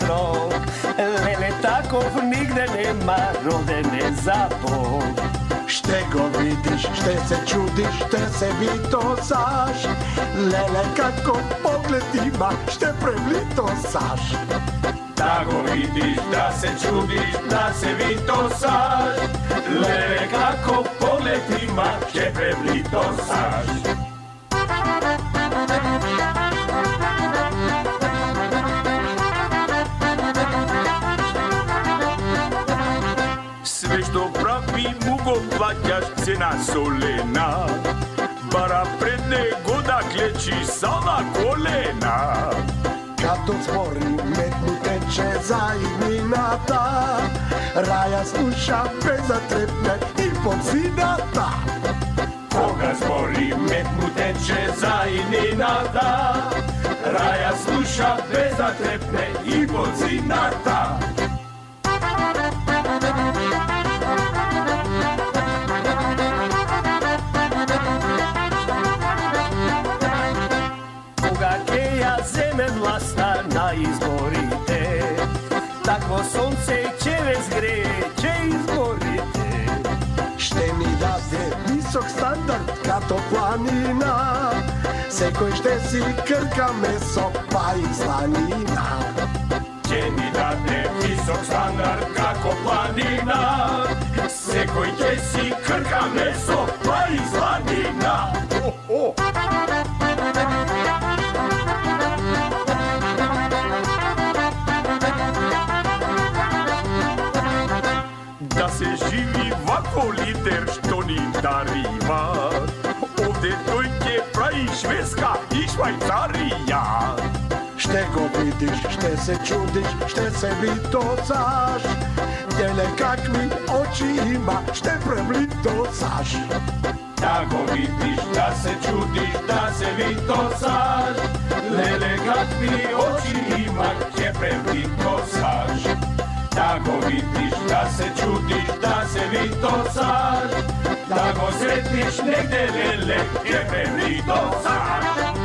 srok. Lele takov nigde nema, rodene za Bog. Šte go vidiš, šte se čudiš, šte se vitosaš. Lele kako pogled ima, šte prevlitosaš. Da go vidiš, da se čudiš, da se vitosaš. Lele kako pogled ima, šte prevlitosaš. Sve što pravi mu go plaćaš, cena solena. Bara pred nego da kleči sama kolena. Kad otvori metnu teče zajminata, Raja sluša bezatrepne i podzinata. Koga zbori metnu teče zajminata, Raja sluša bezatrepne i podzinata. Zeme vlasta na izborite, takvo sonce će ves greće izborite. Šte mi dade visok standard kato planina, sekoj šte si krka meso pa i slanina. Će mi dade visok standard kako planina, sekoj će si krka meso pa i slanina. Da se živi ovako lider što ni dariva, ovde dojke pravi Švedska i Švajcarija. Šte go vidiš, šte se čudiš, šte se vitosaš. Djele kakvi oči ima, šte prevlitosaš. Da go vidiš, da se čudiš, da se vitosaš. Lele kakvi oči ima, šte prevlitosaš. Da go vidiš, da se čudiš, da se vitosaš. Da go sretniš negde, lele, če prevlitosaš.